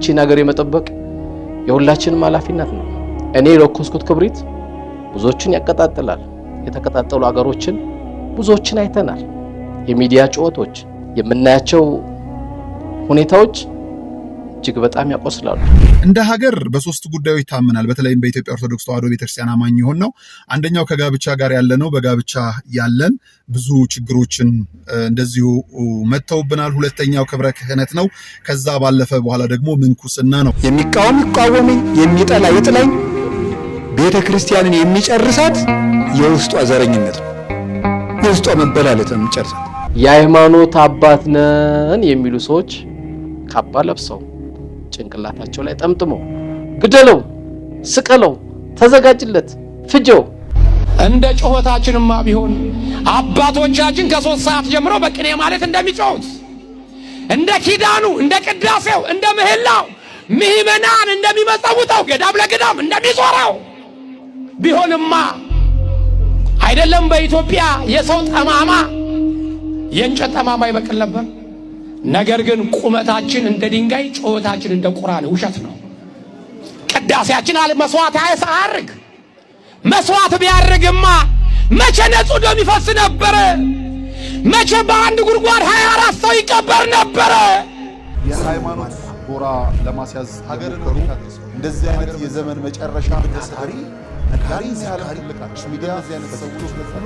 ይቺን ሀገር የመጠበቅ የሁላችንም ኃላፊነት ነው። እኔ ለኮስኩት ክብሪት ብዙዎችን ያቀጣጥላል። የተቀጣጠሉ ሀገሮችን ብዙዎችን አይተናል። የሚዲያ ጩኸቶች የምናያቸው ሁኔታዎች እጅግ በጣም ያቆስላሉ። እንደ ሀገር በሶስት ጉዳዮች ታምናል። በተለይም በኢትዮጵያ ኦርቶዶክስ ተዋሕዶ ቤተክርስቲያን አማኝ የሆን ነው። አንደኛው ከጋብቻ ጋር ያለነው በጋብቻ ያለን ብዙ ችግሮችን እንደዚሁ መተውብናል። ሁለተኛው ክብረ ክህነት ነው። ከዛ ባለፈ በኋላ ደግሞ ምንኩስና ነው። የሚቃወም ይቃወመኝ፣ የሚጠላ ይጥላኝ፣ ቤተክርስቲያንን የሚጨርሳት የውስጧ ዘረኝነት ነው። የውስጧ መበላለጥ ነው የሚጨርሳት። የሃይማኖት አባት ነን የሚሉ ሰዎች ካባ ለብሰው ጭንቅላታቸው ላይ ጠምጥመው ግደለው፣ ስቀለው፣ ተዘጋጅለት፣ ፍጀው እንደ ጮህታችንማ ቢሆን አባቶቻችን ከ3 ሰዓት ጀምሮ በቅኔ ማለት እንደሚጮሁት እንደ ኪዳኑ፣ እንደ ቅዳሴው፣ እንደ ምህላው ምእመናን እንደሚመጸውተው ገዳም ለገዳም እንደሚዞረው ቢሆንማ አይደለም በኢትዮጵያ የሰው ጠማማ የእንጨት ጠማማ ይበቅል ነበር። ነገር ግን ቁመታችን እንደ ድንጋይ፣ ጮህታችን እንደ ቁራ ነው። ውሸት ነው። ቅዳሴያችን አለ መስዋዕት አያርግ። መስዋዕት ቢያርግማ መቼ ንጹህ ደም ይፈስ ነበረ? መቼ በአንድ ጉድጓድ 24 ሰው ይቀበር ነበረ? የሃይማኖት ጎራ ለማስያዝ ሀገርን እንደዚህ አይነት የዘመን መጨረሻ ተሳሪ ነጋሪ ሲያልፍ ልቃች ሚዲያ እዚህ አይነት ሰዎች ለፈኑ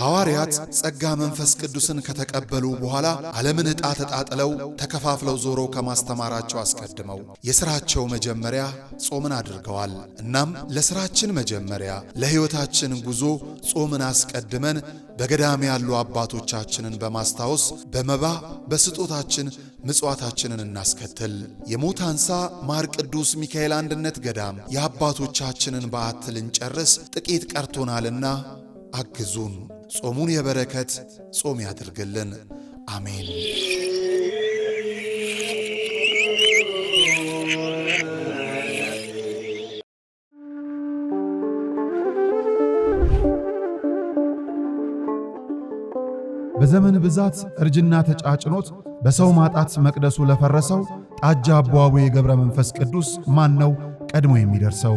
ሐዋርያት ጸጋ መንፈስ ቅዱስን ከተቀበሉ በኋላ ዓለምን ዕጣ ተጣጥለው ተከፋፍለው ዞረው ከማስተማራቸው አስቀድመው የሥራቸው መጀመሪያ ጾምን አድርገዋል። እናም ለሥራችን መጀመሪያ ለሕይወታችን ጉዞ ጾምን አስቀድመን በገዳም ያሉ አባቶቻችንን በማስታወስ በመባ በስጦታችን ምጽዋታችንን እናስከትል። የሞት አንሳ ማር ቅዱስ ሚካኤል አንድነት ገዳም የአባቶቻችንን በዓት ልንጨርስ ጥቂት ቀርቶናልና አግዙን። ጾሙን የበረከት ጾም ያድርግልን። አሜን። በዘመን ብዛት እርጅና ተጫጭኖት በሰው ማጣት መቅደሱ ለፈረሰው ጣጃ አቧዌ የገብረ መንፈስ ቅዱስ ማን ነው ቀድሞ የሚደርሰው?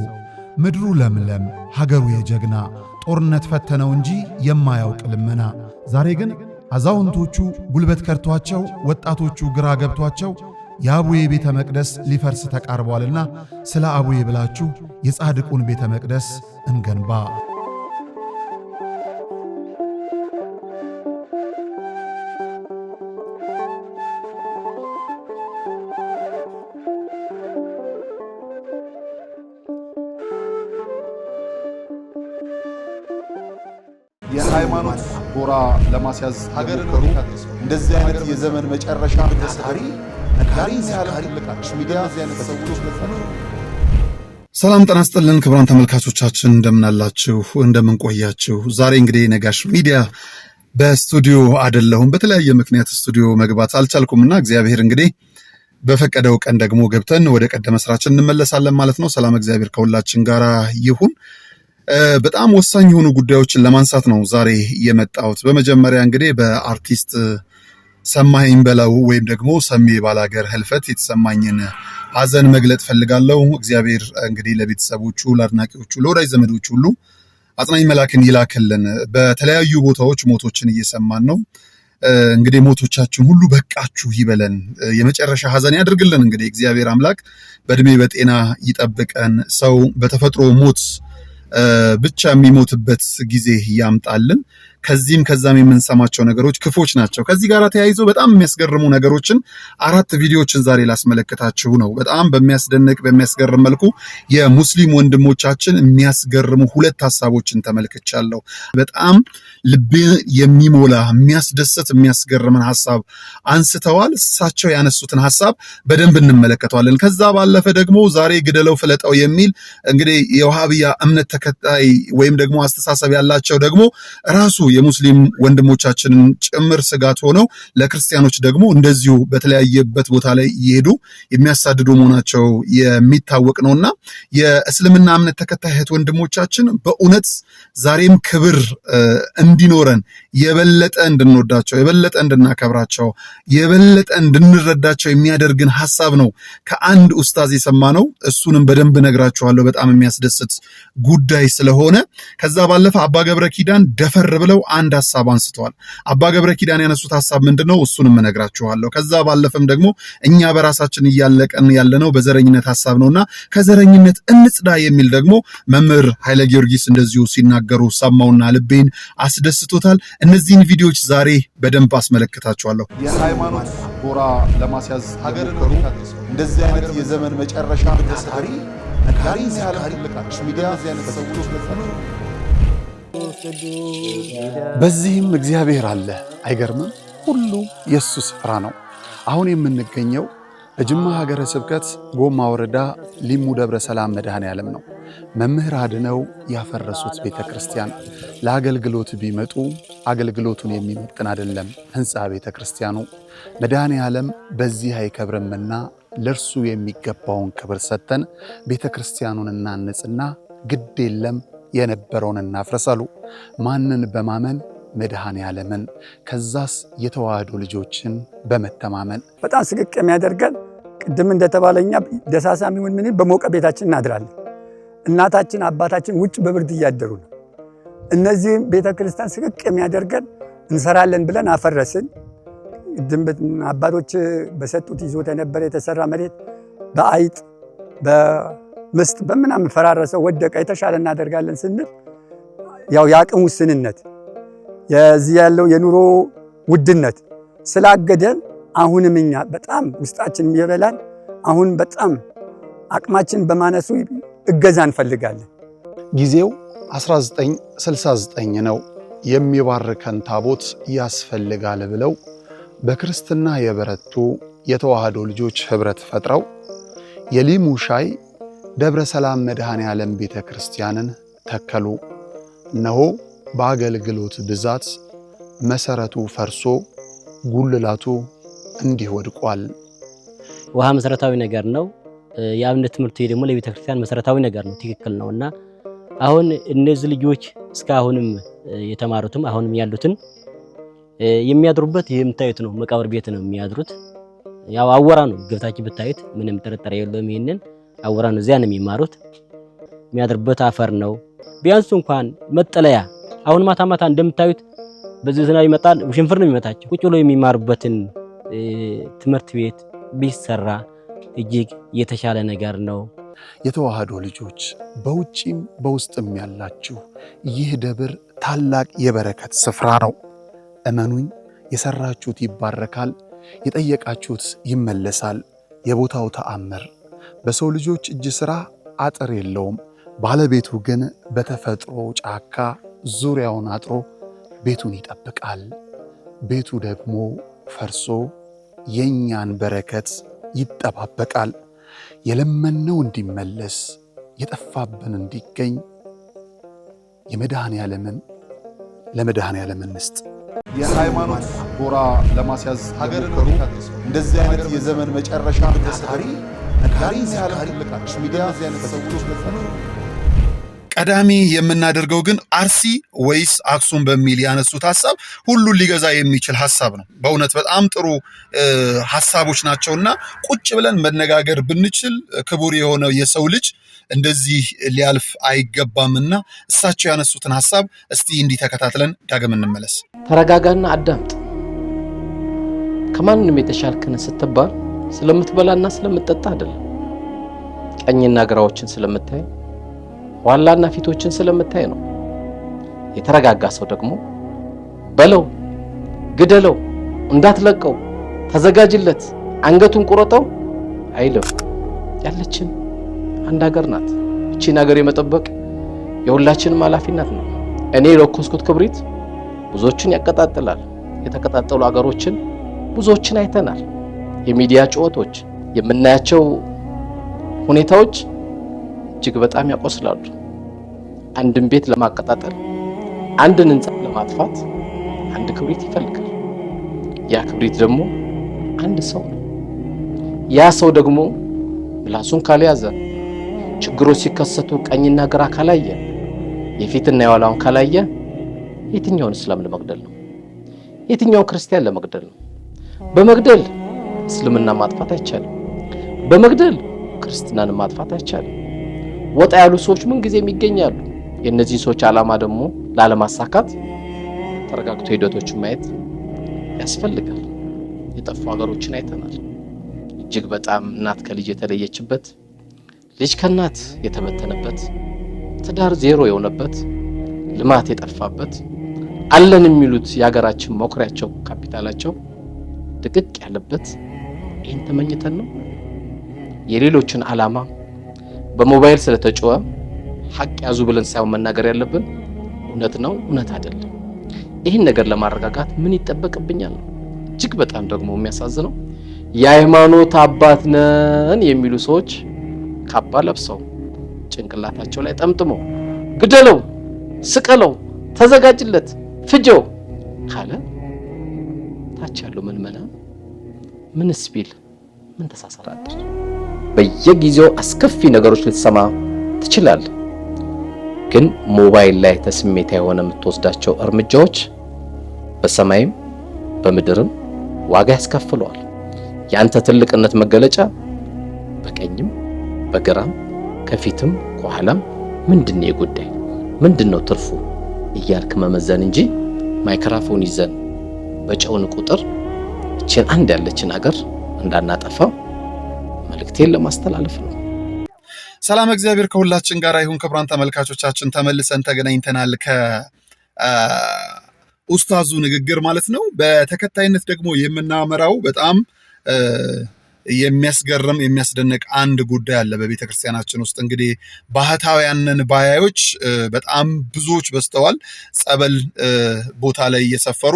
ምድሩ ለምለም ሀገሩ የጀግና ጦርነት ፈተነው እንጂ የማያውቅ ልመና። ዛሬ ግን አዛውንቶቹ ጉልበት ከርቷቸው ወጣቶቹ ግራ ገብቷቸው የአቡዬ ቤተ መቅደስ ሊፈርስ ተቃርቧልና ስለ አቡዬ ብላችሁ የጻድቁን ቤተ መቅደስ እንገንባ። የሃይማኖት ጎራ ለማስያዝ ሀገርን እንደዚህ አይነት የዘመን መጨረሻ ተሳሪ ነጋሪ ሲያልፍ ልቃች ሚዲያ እዚህ አይነት ሰዎች ለፈኑ። ሰላም ጤና ይስጥልን ክቡራን ተመልካቾቻችን፣ እንደምን አላችሁ? እንደምን ቆያችሁ? ዛሬ እንግዲህ ነጋሽ ሚዲያ በስቱዲዮ አይደለሁም። በተለያየ ምክንያት ስቱዲዮ መግባት አልቻልኩምና እግዚአብሔር እንግዲህ በፈቀደው ቀን ደግሞ ገብተን ወደ ቀደመ ስራችን እንመለሳለን ማለት ነው። ሰላም እግዚአብሔር ከሁላችን ጋር ይሁን። በጣም ወሳኝ የሆኑ ጉዳዮችን ለማንሳት ነው ዛሬ የመጣሁት። በመጀመሪያ እንግዲህ በአርቲስት ሰማኸኝ በለው ወይም ደግሞ ሰሜ ባላገር ህልፈት የተሰማኝን ሐዘን መግለጥ ፈልጋለሁ። እግዚአብሔር እንግዲህ ለቤተሰቦቹ፣ ለአድናቂዎቹ፣ ለወዳጅ ዘመዶቹ ሁሉ አጽናኝ መላክን ይላክልን። በተለያዩ ቦታዎች ሞቶችን እየሰማን ነው። እንግዲህ ሞቶቻችን ሁሉ በቃችሁ ይበለን፣ የመጨረሻ ሐዘን ያድርግልን። እንግዲህ እግዚአብሔር አምላክ በእድሜ በጤና ይጠብቀን። ሰው በተፈጥሮ ሞት ብቻ የሚሞትበት ጊዜ ያምጣልን። ከዚህም ከዛም የምንሰማቸው ነገሮች ክፎች ናቸው። ከዚህ ጋር ተያይዞ በጣም የሚያስገርሙ ነገሮችን 4 ቪዲዮዎችን ዛሬ ላስመለከታችሁ ነው። በጣም በሚያስደንቅ በሚያስገርም መልኩ የሙስሊም ወንድሞቻችን የሚያስገርሙ 2 ሐሳቦችን ተመልክቻለሁ። በጣም ልቤ የሚሞላ የሚያስደስት የሚያስገርምን ሐሳብ አንስተዋል። እሳቸው ያነሱትን ሐሳብ በደንብ እንመለከተዋለን። ከዛ ባለፈ ደግሞ ዛሬ ግደለው ፍለጠው የሚል እንግዲህ የውሃብያ እምነት ተከታይ ወይም ደግሞ አስተሳሰብ ያላቸው ደግሞ ራሱ የሙስሊም ወንድሞቻችንን ጭምር ስጋት ሆነው ለክርስቲያኖች ደግሞ እንደዚሁ በተለያየበት ቦታ ላይ እየሄዱ የሚያሳድዱ መሆናቸው የሚታወቅ ነውና የእስልምና እምነት ተከታይ እህት ወንድሞቻችን በእውነት ዛሬም ክብር እንዲኖረን የበለጠ እንድንወዳቸው የበለጠ እንድናከብራቸው የበለጠ እንድንረዳቸው የሚያደርግን ሐሳብ ነው ከአንድ ኡስታዝ የሰማነው። እሱንም በደንብ ነግራችኋለሁ። በጣም የሚያስደስት ጉዳይ ስለሆነ ከዛ ባለፈ አባ ገብረ ኪዳን ደፈር ብለው አንድ ሐሳብ አንስተዋል። አባ ገብረ ኪዳን ያነሱት ሐሳብ ምንድነው? እሱንም ነግራችኋለሁ። ከዛ ባለፈም ደግሞ እኛ በራሳችን እያለቀን ያለነው በዘረኝነት ሐሳብ ነውና ከዘረኝነት እንጽዳ የሚል ደግሞ መምህር ኃይለ ጊዮርጊስ እንደዚሁ ሲናገሩ ሰማውና ልቤን አስደስቶታል። እነዚህን ቪዲዮዎች ዛሬ በደንብ አስመለክታችኋለሁ። የሃይማኖት ጎራ ለማስያዝ ሀገር እንደዚህ አይነት የዘመን መጨረሻ ታሪ ነጋሪ ሲያልቃች ሚዲያ ዚያነት ሰዎች በዚህም እግዚአብሔር አለ። አይገርምም? ሁሉ የሱ ስፍራ ነው። አሁን የምንገኘው በጅማ ሀገረ ስብከት ጎማ ወረዳ ሊሙ ደብረ ሰላም መድኃኔዓለም ነው። መምህር አድነው ያፈረሱት ቤተክርስቲያን ለአገልግሎት ቢመጡ አገልግሎቱን የሚመጥን አይደለም ህንጻ ቤተክርስቲያኑ። መድኃኔዓለም በዚህ አይከብርምና ለርሱ የሚገባውን ክብር ሰጥተን ቤተክርስቲያኑን እናንጽና ግድ የለም የነበረውን እናፍረሳሉ። ማንን በማመን? መድኃኔዓለምን። ከዛስ የተዋህዶ ልጆችን በመተማመን በጣም ስቅቅ የሚያደርገን ቅድም እንደተባለኛ ደሳሳም ይሁን ምን በሞቀ ቤታችን እናድራለን። እናታችን አባታችን ውጭ በብርድ እያደሩ ነው። እነዚህ ቤተክርስቲያን ስቅቅ የሚያደርገን እንሰራለን ብለን አፈረስን። አባቶች በሰጡት ይዞት የነበረ የተሰራ መሬት በአይጥ በምስጥ በምናምን ፈራረሰ፣ ወደቀ። የተሻለ እናደርጋለን ስንል ያው የአቅም ውስንነት የዚህ ያለው የኑሮ ውድነት ስላገደን አሁንም እኛ በጣም ውስጣችን የሚበላን አሁን በጣም አቅማችን በማነሱ እገዛ እንፈልጋለን። ጊዜው 1969 ነው። የሚባርከን ታቦት ያስፈልጋል ብለው በክርስትና የበረቱ የተዋህዶ ልጆች ህብረት ፈጥረው የሊሙ ሻይ ደብረ ሰላም መድኃኔዓለም ቤተክርስቲያንን ተከሉ። እነሆ በአገልግሎት ብዛት መሰረቱ ፈርሶ ጉልላቱ እንዲህ ወድቋል። ውሃ መሰረታዊ ነገር ነው። የአብነት ትምህርት ደግሞ ለቤተክርስቲያን መሰረታዊ ነገር ነው። ትክክል ነውና አሁን እነዚህ ልጆች እስካሁንም የተማሩትም አሁንም ያሉትን የሚያድሩበት የምታዩት ነው። መቃብር ቤት ነው የሚያድሩት። ያው አወራ ነው ገብታችሁ ብታዩት ምንም ጥርጥር የለውም። ይሄንን አወራ ነው። እዚያ ነው የሚማሩት። የሚያድሩበት አፈር ነው። ቢያንስ እንኳን መጠለያ አሁን ማታ ማታ እንደምታዩት በዚህ ዝናብ ይመጣል፣ ውሽንፍር ነው የሚመታቸው። ቁጭ ብሎ የሚማሩበትን ትምህርት ቤት ቢሰራ እጅግ የተሻለ ነገር ነው። የተዋህዶ ልጆች በውጪም በውስጥም ያላችሁ ይህ ደብር ታላቅ የበረከት ስፍራ ነው። እመኑኝ፣ የሰራችሁት ይባረካል፣ የጠየቃችሁት ይመለሳል። የቦታው ተአምር በሰው ልጆች እጅ ሥራ አጥር የለውም። ባለቤቱ ግን በተፈጥሮ ጫካ ዙሪያውን አጥሮ ቤቱን ይጠብቃል። ቤቱ ደግሞ ፈርሶ የኛን በረከት ይጠባበቃል። የለመነው እንዲመለስ የጠፋብን እንዲገኝ ለመድኃኔዓለም እንስጥ። የሃይማኖት ጎራ ለማስያዝ ሀገር እንደዚህ አይነት የዘመን መጨረሻ ታሪ ነጋሪ ሲያልቃች ሚዲያ ዚያነት ሰዎች ቀዳሚ የምናደርገው ግን አርሲ ወይስ አክሱም በሚል ያነሱት ሐሳብ ሁሉን ሊገዛ የሚችል ሐሳብ ነው። በእውነት በጣም ጥሩ ሐሳቦች ናቸውና ቁጭ ብለን መነጋገር ብንችል ክቡር የሆነው የሰው ልጅ እንደዚህ ሊያልፍ አይገባምና እሳቸው ያነሱትን ሐሳብ እስቲ እንዲህ ተከታትለን ዳግም እንመለስ። ተረጋጋና አዳምጥ። ከማንንም የተሻልክን ስትባል ስለምትበላና ስለምትጠጣ አይደለም፣ ቀኝና ግራዎችን ስለምታይ ኋላና ፊቶችን ስለምታይ ነው። የተረጋጋ ሰው ደግሞ በለው፣ ግደለው፣ እንዳትለቀው፣ ተዘጋጅለት፣ አንገቱን ቁረጠው አይልም። ያለችን አንድ ሀገር ናት። እቺን ሀገር የመጠበቅ የሁላችንም ኃላፊነት ነው። እኔ ለኮስኩት ክብሪት ብዙዎችን ያቀጣጥላል። የተቀጣጠሉ ሀገሮችን ብዙዎችን አይተናል። የሚዲያ ጩኸቶች፣ የምናያቸው ሁኔታዎች እጅግ በጣም ያቆስላሉ። አንድን ቤት ለማቀጣጠል፣ አንድን ህንፃ ለማጥፋት አንድ ክብሪት ይፈልጋል። ያ ክብሪት ደግሞ አንድ ሰው ነው። ያ ሰው ደግሞ ምላሱን ካልያዘ፣ ችግሮች ሲከሰቱ ቀኝና ግራ ካላየ፣ የፊትና የኋላውን ካላየ የትኛውን እስላም ለመግደል ነው? የትኛውን ክርስቲያን ለመግደል ነው? በመግደል እስልምና ማጥፋት አይቻልም። በመግደል ክርስትናን ማጥፋት አይቻልም። ወጣ ያሉ ሰዎች ምን ጊዜም ይገኛሉ። የእነዚህ ሰዎች ዓላማ ደግሞ ላለማሳካት ተረጋግቶ ሂደቶችን ማየት ያስፈልጋል። የጠፉ ሀገሮችን አይተናል። እጅግ በጣም እናት ከልጅ የተለየችበት፣ ልጅ ከእናት የተበተነበት፣ ትዳር ዜሮ የሆነበት፣ ልማት የጠፋበት፣ አለን የሚሉት የሀገራችን መኩሪያቸው ካፒታላቸው ድቅቅ ያለበት ይህን ተመኝተን ነው? የሌሎችን ዓላማ በሞባይል ስለተጮኸ ሐቅ ያዙ ብለን ሳይሆን መናገር ያለብን እውነት ነው እውነት አይደለም። ይህን ነገር ለማረጋጋት ምን ይጠበቅብኛል ነው። እጅግ በጣም ደግሞ የሚያሳዝነው የሃይማኖት አባት ነን የሚሉ ሰዎች ካባ ለብሰው ጭንቅላታቸው ላይ ጠምጥመው ግደለው፣ ስቀለው፣ ተዘጋጅለት፣ ፍጀው ካለ ታች ያለው ምንመና ምንስ ቢል ምን ተሳሰራለች? በየጊዜው አስከፊ ነገሮች ልትሰማ ትችላለህ። ግን ሞባይል ላይ ተስሜታ የሆነ የምትወስዳቸው እርምጃዎች በሰማይም በምድርም ዋጋ ያስከፍለዋል። ያንተ ትልቅነት መገለጫ በቀኝም በግራም ከፊትም ከኋላም ምንድነው የጉዳይ ምንድነው ትርፉ እያልክ መመዘን እንጂ ማይክሮፎን ይዘን በጨውን ቁጥር እቺን አንድ ያለችን ሀገር እንዳናጠፋ መልእክቴን ለማስተላለፍ ነው። ሰላም እግዚአብሔር ከሁላችን ጋር ይሁን። ክቡራን ተመልካቾቻችን ተመልሰን ተገናኝተናል ከኡስታዙ ንግግር ማለት ነው። በተከታይነት ደግሞ የምናመራው በጣም የሚያስገርም የሚያስደንቅ አንድ ጉዳይ አለ በቤተ ክርስቲያናችን ውስጥ። እንግዲህ ባህታውያንን ባያዮች በጣም ብዙዎች በዝተዋል፣ ጸበል ቦታ ላይ እየሰፈሩ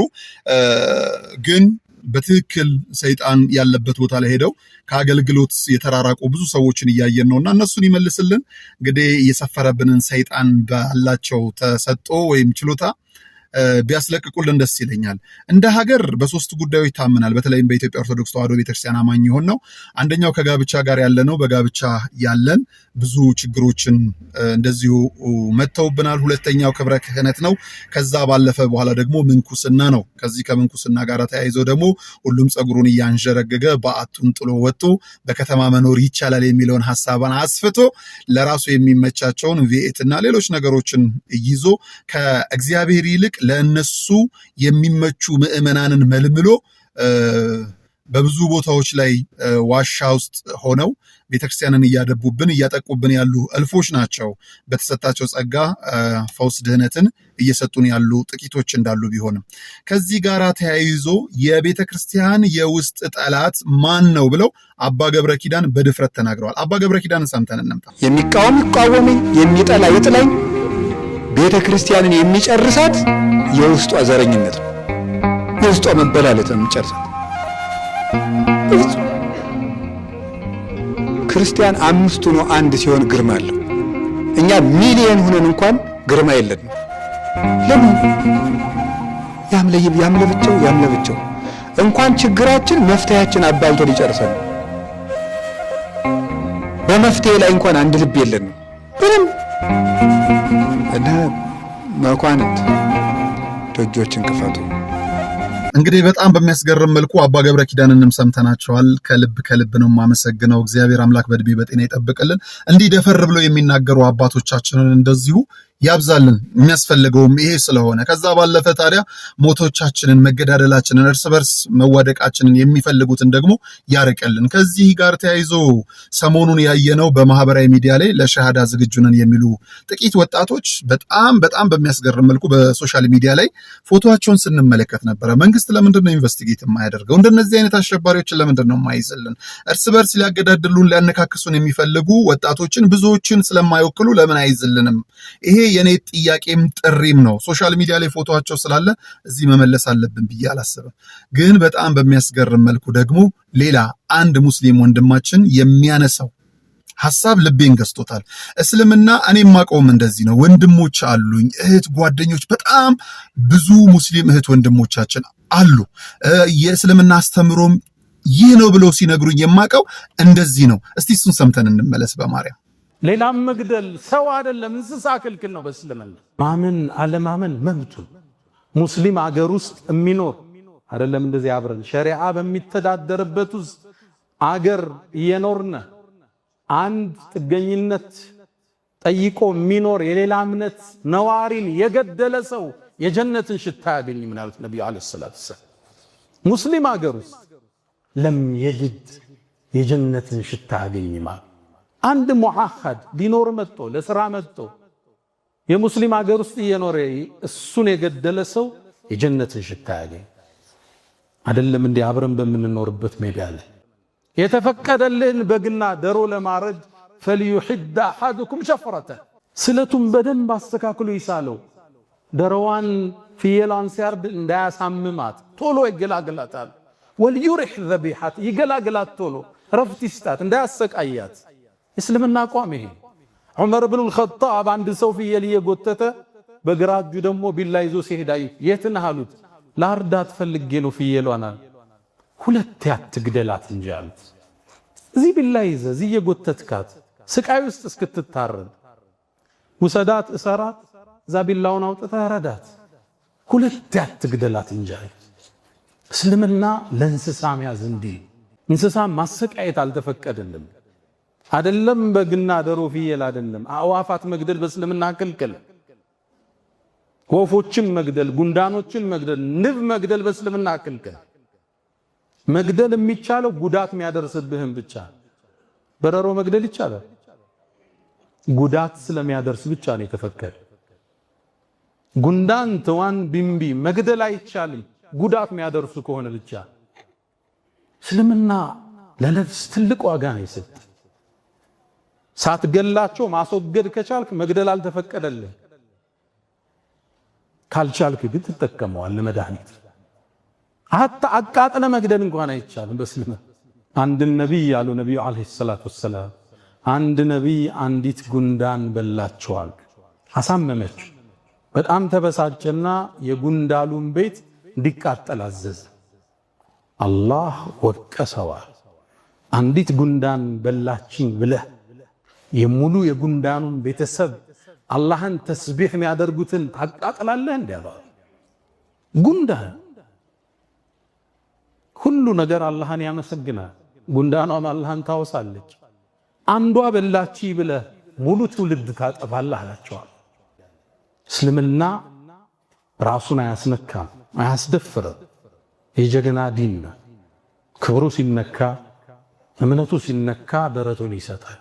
ግን በትክክል ሰይጣን ያለበት ቦታ ላይ ሄደው ከአገልግሎት የተራራቁ ብዙ ሰዎችን እያየን ነውና እነሱን ይመልስልን። እንግዲህ የሰፈረብንን ሰይጣን ባላቸው ተሰጦ ወይም ችሎታ ቢያስለቅቁልን ደስ ይለኛል። እንደ ሀገር በሶስት ጉዳዮች ታምናል። በተለይም በኢትዮጵያ ኦርቶዶክስ ተዋሕዶ ቤተክርስቲያን አማኝ የሆን ነው። አንደኛው ከጋብቻ ጋር ያለ ነው። በጋብቻ ያለን ብዙ ችግሮችን እንደዚሁ መተውብናል። ሁለተኛው ክብረ ክህነት ነው። ከዛ ባለፈ በኋላ ደግሞ ምንኩስና ነው። ከዚህ ከምንኩስና ጋር ተያይዘው ደግሞ ሁሉም ፀጉሩን እያንዠረገገ በዓቱን ጥሎ ወጥቶ በከተማ መኖር ይቻላል የሚለውን ሀሳብን አስፍቶ ለራሱ የሚመቻቸውን ቪኤትና ሌሎች ነገሮችን ይዞ ከእግዚአብሔር ይልቅ ለእነሱ የሚመቹ ምዕመናንን መልምሎ በብዙ ቦታዎች ላይ ዋሻ ውስጥ ሆነው ቤተክርስቲያንን እያደቡብን እያጠቁብን ያሉ እልፎች ናቸው። በተሰጣቸው ጸጋ ፈውስ ድህነትን እየሰጡን ያሉ ጥቂቶች እንዳሉ ቢሆንም ከዚህ ጋር ተያይዞ የቤተክርስቲያን የውስጥ ጠላት ማን ነው ብለው አባ ገብረ ኪዳን በድፍረት ተናግረዋል። አባ ገብረ ኪዳንን ሰምተን እንምጣ። የሚቃወም ይቃወመኝ፣ የሚጠላ ይጥላኝ፣ ቤተክርስቲያንን የሚጨርሳት የውስጧ ዘረኝነት ነው። የውስጧ መበላለት ነው የሚጨርሳት። ክርስቲያን አምስቱ ነው አንድ ሲሆን ግርማ አለው። እኛ ሚሊየን ሆነን እንኳን ግርማ የለንም። ለምን? ያምለብቸው እንኳን ችግራችን መፍትሄያችን አባልቶ ሊጨርሰን ነው። በመፍትሄ ላይ እንኳን አንድ ልብ የለንም። ምንም እና መኳንንት ደጆችን ክፈቱ። እንግዲህ በጣም በሚያስገርም መልኩ አባ ገብረ ኪዳንንም ሰምተናቸዋል። ከልብ ነው የማመሰግነው። እግዚአብሔር አምላክ በዕድሜ በጤና ይጠብቅልን። እንዲህ ደፈር ብለው የሚናገሩ አባቶቻችንን እንደዚሁ ያብዛልን። የሚያስፈልገውም ይሄ ስለሆነ ከዛ ባለፈ ታዲያ ሞቶቻችንን፣ መገዳደላችንን፣ እርስ በርስ መዋደቃችንን የሚፈልጉትን ደግሞ ያርቀልን። ከዚህ ጋር ተያይዞ ሰሞኑን ያየነው በማህበራዊ ሚዲያ ላይ ለሸሃዳ ዝግጁ ነን የሚሉ ጥቂት ወጣቶች በጣም በሚያስገርም መልኩ በሶሻል ሚዲያ ላይ ፎቶቸውን ስንመለከት ነበረ። መንግስት ለምንድን ነው ኢንቨስቲጌት የማያደርገው? እንደነዚህ አይነት አሸባሪዎችን ለምንድን ነው የማይዝልን? እርስ በርስ ሊያገዳድሉን ሊያነካክሱን የሚፈልጉ ወጣቶችን ብዙዎችን ስለማይወክሉ ለምን አይዝልንም? ይሄ የኔ ጥያቄም ጥሪም ነው። ሶሻል ሚዲያ ላይ ፎቶቸው ስላለ እዚህ መመለስ አለብን ብዬ አላስብም። ግን በጣም በሚያስገርም መልኩ ደግሞ ሌላ አንድ ሙስሊም ወንድማችን የሚያነሳው ሐሳብ ልቤን ገዝቶታል። እስልምና እኔ ማቀውም እንደዚህ ነው። ወንድሞች አሉኝ፣ እህት ጓደኞች፣ በጣም ብዙ ሙስሊም እህት ወንድሞቻችን አሉ። የእስልምና አስተምሮም ይህ ነው ብለው ሲነግሩኝ የማቀው እንደዚህ ነው። እስቲ እሱን ሰምተን እንመለስ። በማርያም ሌላም መግደል ሰው አይደለም እንስሳ ክልክል ነው በእስልምና። ማመን አለማመን መብቱ። ሙስሊም አገር ውስጥ የሚኖር አይደለም እንደዚህ አብረን ሸሪዓ በሚተዳደርበት ውስጥ አገር እየኖርነ አንድ ጥገኝነት ጠይቆ የሚኖር የሌላ እምነት ነዋሪን የገደለ ሰው የጀነትን ሽታ ያገኝ ምናሉት ነብዩ አለይሂ ሰላቱ ወሰለም። ሙስሊም አገር ውስጥ ለም የጅድ የጀነትን ሽታ ያገኝ ማለት አንድ ሙአሐድ ቢኖር መጥቶ ለሥራ መጥቶ የሙስሊም አገር ውስጥ እየኖረ እሱን የገደለ ሰው የጀነትን ሽታ ያገኝ አይደለም እንዴ? አብረን በምንኖርበት ሜዳ ላይ የተፈቀደልን በግና ደሮ ለማረድ فليحد احدكم شفرته ስለቱን በደንብ አስተካክሎ ይሳለው። ደሮዋን ፍየሏን ሲያርድ እንዳያሳምማት ቶሎ ይገላግላታል። ወልዩሪህ ذبيحات ይገላግላት ቶሎ ረፍት ይስጣት እንዳያሰቃያት። እስልምና አቋም ይሄ። ዑመር ኢብኑ አልኸጣብ አንድ ሰው ፍየል እየጎተተ በግራ እጁ ደግሞ ቢላ ይዞ ሲሄድ የት ነህ አሉት። ላርዳት ፈልጌ ነው ፍየሏን። ሁለት ያትግደላት እንጂ አሉት። እዚህ ቢላ ይዘህ እዚህ እየጎተትካት ስቃይ ውስጥ እስክትታረድ ውሰዳት እሰራት እዛ ቢላውን አውጥተህ ረዳት። ሁለት ያትግደላት እንጂ። እስልምና ለእንስሳ መያዝ እንዲህ እንስሳ ማሰቃየት አልተፈቀደልም። አይደለም በግና ደሮ ፍየል አይደለም አዋፋት መግደል በእስልምና ክልክል። ወፎችን መግደል፣ ጉንዳኖችን መግደል፣ ንብ መግደል በእስልምና ክልክል። መግደል የሚቻለው ጉዳት የሚያደርስብህም ብቻ። በረሮ መግደል ይቻላል፣ ጉዳት ስለሚያደርስ ብቻ ነው የተፈቀደ። ጉንዳን፣ ተዋን፣ ቢምቢ መግደል አይቻልም ጉዳት የሚያደርሱ ከሆነ ብቻ። እስልምና ለነፍስ ትልቅ ዋጋ ነው የሰጠ። ሳትገላቸው ማስወገድ ከቻልክ መግደል አልተፈቀደልህ። ካልቻልክ ግን ትጠቀመዋል ለመድኃኒት። ሐታ አቃጥለ መግደል እንኳን አይቻልም በእስልምና። አንድ ነብይ ያሉ ነብዩ አለይሂ ሰላቱ ወሰላም አንድ ነብይ አንዲት ጉንዳን በላቸዋል፣ አሳመመች። በጣም ተበሳጨና የጉንዳሉን ቤት እንዲቃጠል አዘዘ። አላህ ወቀሰዋል። አንዲት ጉንዳን በላችኝ ብለህ የሙሉ የጉንዳኑን ቤተሰብ አላህን ተስቢህ የሚያደርጉትን ታቃጥላለህ እንዴ? ጉንዳን ሁሉ ነገር አላህን ያመሰግናል፣ ጉንዳኗም አላህን ታወሳለች። አንዷ በላቺ ብለህ ሙሉ ትውልድ ታጠፋለህ አላቸዋል። እስልምና ራሱን አያስነካም፣ አያስደፍርም። የጀግና ዲን ነው። ክብሩ ሲነካ እምነቱ ሲነካ ደረቱን ይሰጣል።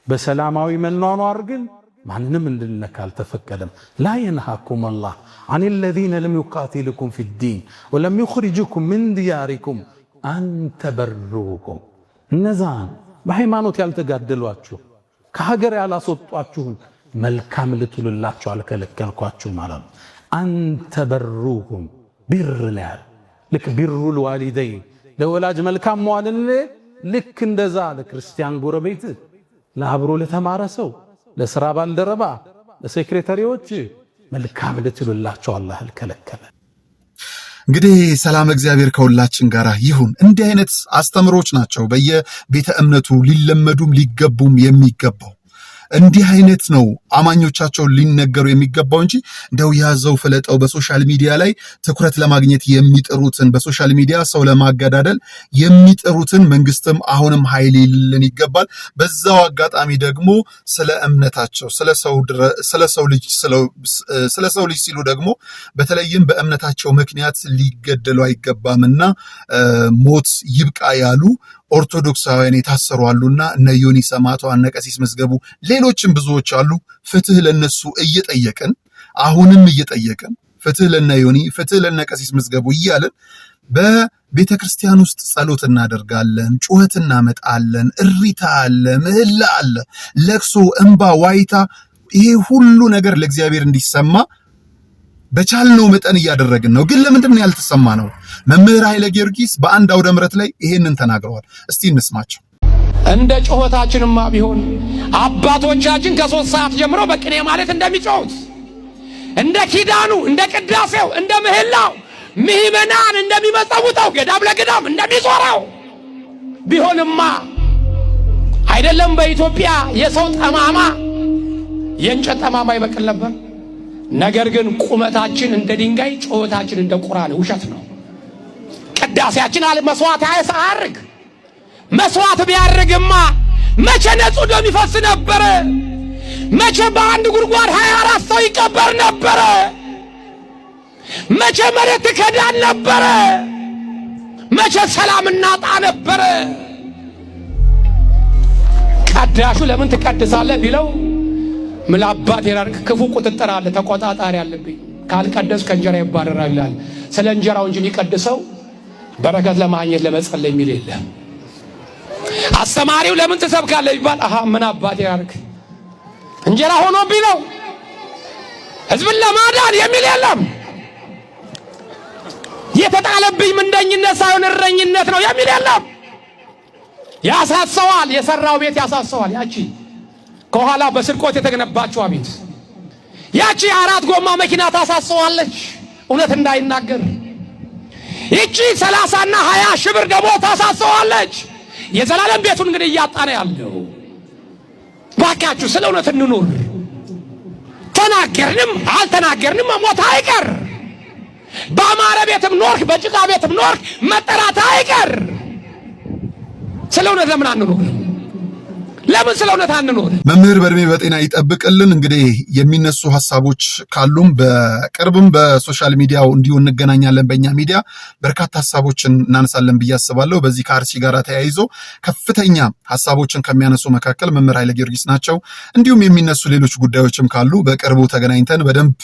በሰላማዊ መኗኗር ግን ማንንም እንድንነካ አልተፈቀደም። ላ የንሃኩም አላህ አን الذين لم يقاتلكم في الدين ولم يخرجكم من دياركم أن تبروهم እነዛን በሃይማኖት ያልተጋደሏችሁ ከሀገር ያላስወጧችሁን መልካም ልትሉላችሁ አልከለከልኳችሁ ማለት ነው። أن تبروهم ቢር ነው። ልክ ቢሩል ዋሊደይን ለወላጅ መልካም መዋልን ልክ እንደዛ ለክርስቲያን ጎረቤት ለአብሮ ለተማረ ሰው ለሥራ ባልደረባ ለሴክሬታሪዎች መልካም ልትሉላቸው አላህ አልከለከለ። እንግዲህ ሰላም እግዚአብሔር ከሁላችን ጋር ይሁን። እንዲህ አይነት አስተምሮች ናቸው በየቤተ እምነቱ ሊለመዱም ሊገቡም የሚገባው። እንዲህ አይነት ነው አማኞቻቸው ሊነገሩ የሚገባው እንጂ እንደው ያዘው ፍለጠው በሶሻል ሚዲያ ላይ ትኩረት ለማግኘት የሚጥሩትን በሶሻል ሚዲያ ሰው ለማገዳደል የሚጥሩትን መንግስትም አሁንም ኃይል ይልን ይገባል። በዛው አጋጣሚ ደግሞ ስለ እምነታቸው ስለ ሰው ልጅ ሲሉ ደግሞ በተለይም በእምነታቸው ምክንያት ሊገደሉ አይገባምና ሞት ይብቃ ያሉ ኦርቶዶክሳውያን የታሰሩ አሉና እነ ዮኒ ሰማዕቷ፣ እነ ቀሲስ መዝገቡ፣ ሌሎችም ብዙዎች አሉ። ፍትህ ለነሱ እየጠየቅን አሁንም እየጠየቅን ፍትህ ለነ ዮኒ፣ ፍትህ ለነ ቀሲስ መዝገቡ እያልን በቤተ ክርስቲያን ውስጥ ጸሎት እናደርጋለን፣ ጩኸት እናመጣለን፣ እሪታ አለ፣ ምህላ አለ፣ ለቅሶ፣ እንባ፣ ዋይታ፣ ይሄ ሁሉ ነገር ለእግዚአብሔር እንዲሰማ በቻልነው መጠን እያደረግን ነው። ግን ለምንድን ነው ያልተሰማ ነው? መምህር ኃይለ ጊዮርጊስ በአንድ አውደ ምሕረት ላይ ይሄንን ተናግረዋል። እስቲ እንስማቸው። እንደ ጮኸታችንማ ቢሆን አባቶቻችን ከ3 ሰዓት ጀምሮ በቅኔ ማለት እንደሚጮሁት እንደ ኪዳኑ እንደ ቅዳሴው እንደ ምህላው ምእመናን እንደሚመጸውተው ገዳም ለገዳም እንደሚዞረው ቢሆንማ አይደለም በኢትዮጵያ የሰው ጠማማ የእንጨት ጠማማ ይበቅል ነበር። ነገር ግን ቁመታችን እንደ ድንጋይ ጮኸታችን እንደ ቁራን ውሸት ነው። ቅዳሴያችን አለ መስዋዕት አያሳርግ መስዋዕት ቢያርግማ መቼ ነጹ ደም ይፈስ ነበር? መቼ በአንድ ጉድጓድ 24 ሰው ይቀበር ነበር? መቼ መሬት ትከዳን ነበር? መቼ ሰላም እናጣ ነበር? ቀዳሹ ለምን ትቀድሳለህ ቢለው ምን አባት ይራርክ ክፉ ቁጥጥር አለ ተቆጣጣሪ አለብኝ ካልቀደስ ከእንጀራ ይባረራል ይላል። ስለ እንጀራው እንጂ የሚቀድሰው በረከት ለማግኘት ለመጸለይ የሚል የለም። አስተማሪው ለምን ትሰብካለህ ይባል አሃ ምን አባት ይራርክ እንጀራ ሆኖብኝ ነው ህዝብን ለማዳን የሚል የለም። የተጣለብኝ ምንደኝነት ሳይሆን እረኝነት ነው የሚል የለም። ያሳሰዋል የሰራው ቤት ያሳሰዋል። ያቺ ከኋላ በስርቆት የተገነባችው ቤት ያቺ 4 ጎማ መኪና ታሳሰዋለች እውነት እንዳይናገር። ይቺ 30 እና 20 ሺህ ብር ደግሞ ታሳሰዋለች። የዘላለም ቤቱን እንግዲህ እያጣነ ያለው ባካችሁ ስለ እውነት እንኑር። ተናገርንም አልተናገርንም ሞት አይቀር። በአማረ ቤትም ኖርክ በጭቃ ቤትም ኖርክ መጠራት አይቀር። ስለ እውነት ለምን አንኖር? ለምን ስለ እውነት አንኖር? መምህር በእድሜ በጤና ይጠብቅልን። እንግዲህ የሚነሱ ሐሳቦች ካሉም በቅርብም በሶሻል ሚዲያው እንዲሁ እንገናኛለን። በእኛ ሚዲያ በርካታ ሐሳቦችን እናነሳለን ብዬ አስባለሁ። በዚህ ከአርሲ ጋር ተያይዞ ከፍተኛ ሐሳቦችን ከሚያነሱ መካከል መምህር ኃይለ ጊዮርጊስ ናቸው። እንዲሁም የሚነሱ ሌሎች ጉዳዮችም ካሉ በቅርቡ ተገናኝተን በደንብ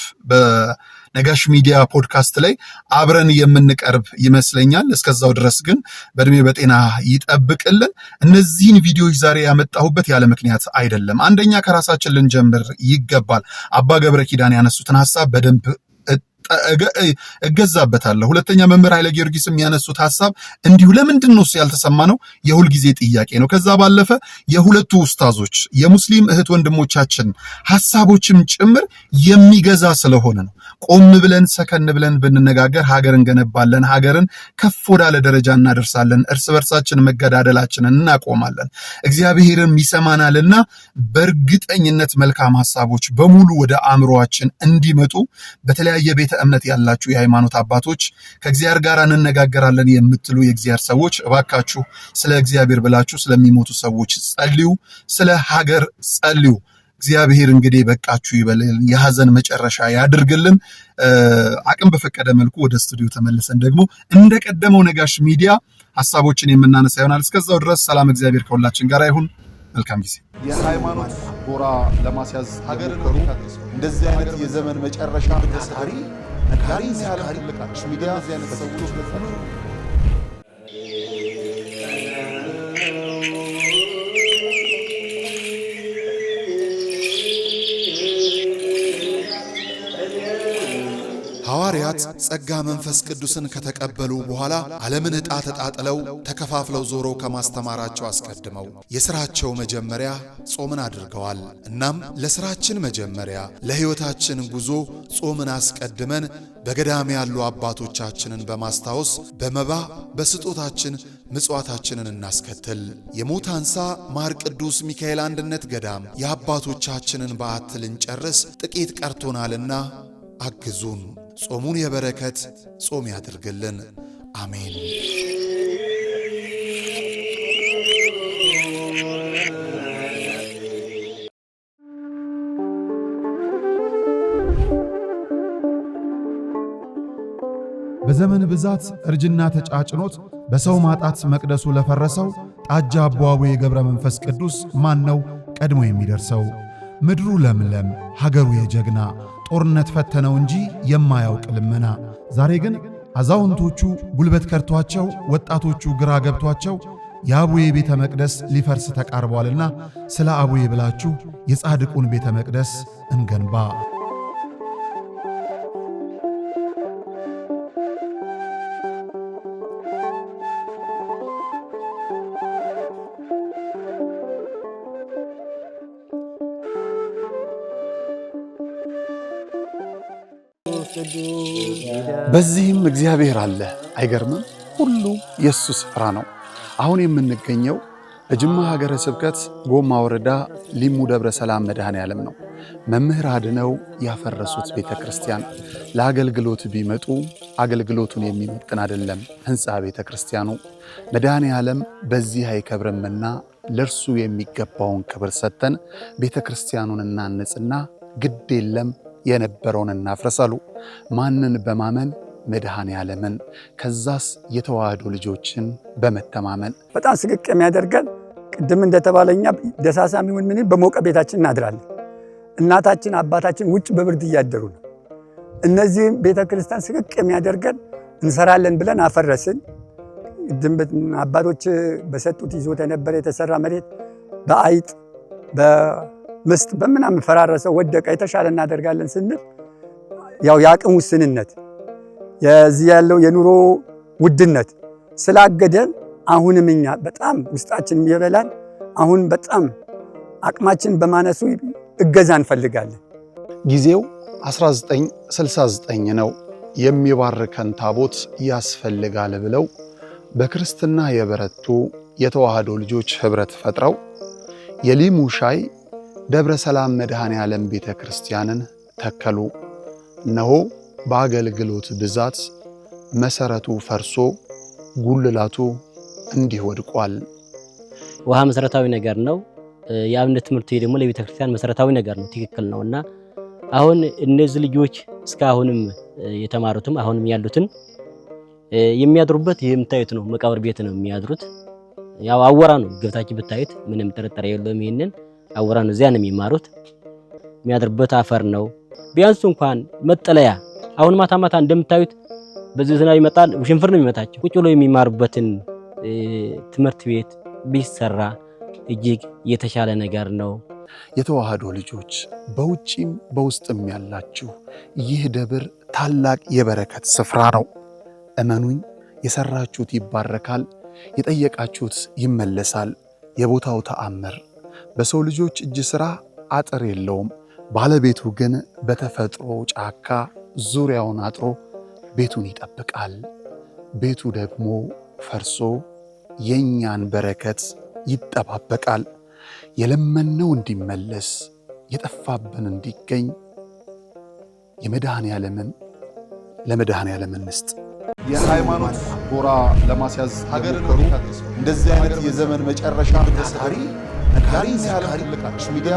ነጋሽ ሚዲያ ፖድካስት ላይ አብረን የምንቀርብ ይመስለኛል። እስከዛው ድረስ ግን በእድሜ በጤና ይጠብቅልን። እነዚህን ቪዲዮዎች ዛሬ ያመጣሁበት ያለ ምክንያት አይደለም። አንደኛ ከራሳችን ልንጀምር ይገባል። አባ ገብረ ኪዳን ያነሱትን ሐሳብ በደንብ እገዛበታለሁ። ሁለተኛ መምህር ኃይለ ጊዮርጊስ የሚያነሱት ሐሳብ እንዲሁ ለምንድን ነው ያልተሰማ ነው የሁል ጊዜ ጥያቄ ነው። ከዛ ባለፈ የሁለቱ ኡስታዞች የሙስሊም እህት ወንድሞቻችን ሐሳቦችም ጭምር የሚገዛ ስለሆነ ነው። ቆም ብለን ሰከን ብለን ብንነጋገር ሀገር እንገነባለን፣ ሀገርን ከፍ ወዳለ ደረጃ እናደርሳለን፣ እርስ በርሳችን መገዳደላችንን እናቆማለን፣ እግዚአብሔርም ይሰማናልና በእርግጠኝነት መልካም ሐሳቦች በሙሉ ወደ አእምሮአችን እንዲመጡ በተለያየ ቤተ እምነት ያላችሁ የሃይማኖት አባቶች ከእግዚአብሔር ጋር እንነጋገራለን የምትሉ የእግዚአብሔር ሰዎች እባካችሁ ስለ እግዚአብሔር ብላችሁ ስለሚሞቱ ሰዎች ጸልዩ፣ ስለ ሀገር ጸልዩ። እግዚአብሔር እንግዲህ በቃችሁ ይበልን፣ የሐዘን መጨረሻ ያድርግልን። አቅም በፈቀደ መልኩ ወደ ስቱዲዮ ተመልሰን ደግሞ እንደቀደመው ነጋሽ ሚዲያ ሐሳቦችን የምናነሳ ይሆናል። እስከዛው ድረስ ሰላም እግዚአብሔር ከሁላችን ጋር ይሁን። መልካም ጊዜ። የሃይማኖት ጎራ ለማስያዝ ሀገርን እንደዚህ አይነት የዘመን መጨረሻ ታሪ ነጋሪ ሲያለ ልቃችሁ ሚዲያ እዚህ አይነት ሰዎች ለታችሁ ሐዋርያት ጸጋ መንፈስ ቅዱስን ከተቀበሉ በኋላ ዓለምን ዕጣ ተጣጥለው ተከፋፍለው ዞረው ከማስተማራቸው አስቀድመው የሥራቸው መጀመሪያ ጾምን አድርገዋል። እናም ለሥራችን መጀመሪያ ለሕይወታችን ጉዞ ጾምን አስቀድመን በገዳም ያሉ አባቶቻችንን በማስታወስ በመባ በስጦታችን ምጽዋታችንን እናስከትል። የሞት አንሳ ማር ቅዱስ ሚካኤል አንድነት ገዳም የአባቶቻችንን በዓት ልንጨርስ ጥቂት ቀርቶናልና አግዙን። ጾሙን የበረከት ጾም ያድርግልን። አሜን። በዘመን ብዛት እርጅና ተጫጭኖት በሰው ማጣት መቅደሱ ለፈረሰው ጣጃ አቦአቡ የገብረ መንፈስ ቅዱስ ማን ነው ቀድሞ የሚደርሰው? ምድሩ ለምለም ሀገሩ የጀግና ጦርነት ፈተነው እንጂ የማያውቅ ልመና። ዛሬ ግን አዛውንቶቹ ጉልበት ከርቷቸው ወጣቶቹ ግራ ገብቷቸው የአቡዬ ቤተ መቅደስ ሊፈርስ ተቃርቧልና ስለ አቡዬ ብላችሁ የጻድቁን ቤተ መቅደስ እንገንባ። በዚህም እግዚአብሔር አለ። አይገርምም? ሁሉ የሱ ስፍራ ነው። አሁን የምንገኘው በጅማ ሀገረ ስብከት ጎማ ወረዳ ሊሙ ደብረ ሰላም መድኃኔ ዓለም ነው። መምህር አድነው ያፈረሱት ቤተ ክርስቲያን ለአገልግሎት ቢመጡ አገልግሎቱን የሚመጥን አይደለም ህንፃ ቤተ ክርስቲያኑ። መድኃኔ ዓለም በዚህ አይከብርምና ለእርሱ የሚገባውን ክብር ሰጥተን ቤተ ክርስቲያኑን እናንጽና ግድ የለም የነበረውን እናፍረሳሉ። ማንን በማመን? መድኃኔ ዓለምን። ከዛስ የተዋህዶ ልጆችን በመተማመን በጣም ስቅቅ የሚያደርገን ቅድም እንደተባለኛ ደሳሳም ይሁን ምን በሞቀ ቤታችን እናድራለን። እናታችን አባታችን ውጭ በብርድ እያደሩ ነው። እነዚህ ቤተክርስቲያን ስቅቅ የሚያደርገን እንሰራለን ብለን አፈረስን። አባቶች በሰጡት ይዞታ የነበረ የተሰራ መሬት በአይጥ በምስጥ በምናምን ፈራረሰ፣ ወደቀ። የተሻለ እናደርጋለን ስንል ያው የአቅም ውስንነት የዚህ ያለው የኑሮ ውድነት ስላገደን አሁንም እኛ በጣም ውስጣችን የሚበላን አሁን በጣም አቅማችን በማነሱ እገዛ እንፈልጋለን። ጊዜው 1969 ነው። የሚባርከን ታቦት ያስፈልጋል ብለው በክርስትና የበረቱ የተዋህዶ ልጆች ህብረት ፈጥረው የሊሙ ሻይ ደብረ ሰላም መድኃኔ ዓለም ቤተ ክርስቲያንን ተከሉ። እነሆ በአገልግሎት ብዛት መሰረቱ ፈርሶ ጉልላቱ እንዲህ ወድቋል። ውሃ መሰረታዊ ነገር ነው። የአብነት ትምህርት ደግሞ ለቤተ ክርስቲያን መሰረታዊ ነገር ነው። ትክክል ነውና አሁን እነዚህ ልጆች እስካሁንም የተማሩትም አሁንም ያሉትን የሚያድሩበት የምታዩት ነው። መቃብር ቤት ነው የሚያድሩት። ያው አወራ ነው ገብታችሁ ብታዩት ምንም ጥርጥር የለውም። ይሄንን አወራ ነው። እዚያ ነው የሚማሩት። የሚያድሩበት አፈር ነው። ቢያንስ እንኳን መጠለያ አሁን ማታ ማታ እንደምታዩት በዚህ ዝናብ ይመጣል፣ ውሽንፍር ነው የሚመታቸው። ቁጭ ብሎ የሚማሩበትን ትምህርት ቤት ቢሰራ እጅግ የተሻለ ነገር ነው። የተዋህዶ ልጆች በውጪም በውስጥም ያላችሁ ይህ ደብር ታላቅ የበረከት ስፍራ ነው። እመኑኝ፣ የሰራችሁት ይባረካል፣ የጠየቃችሁት ይመለሳል። የቦታው ተአምር በሰው ልጆች እጅ ሥራ አጥር የለውም። ባለቤቱ ግን በተፈጥሮ ጫካ ዙሪያውን አጥሮ ቤቱን ይጠብቃል። ቤቱ ደግሞ ፈርሶ የኛን በረከት ይጠባበቃል። የለመነው እንዲመለስ የጠፋብን እንዲገኝ የመድኃኔ ዓለምን ለመድኃኔ ዓለም እንስጥ። የሃይማኖት ጎራ ለማስያዝ ሀገር እንደዚህ አይነት የዘመን መጨረሻ ነጋሪ ሚዲያ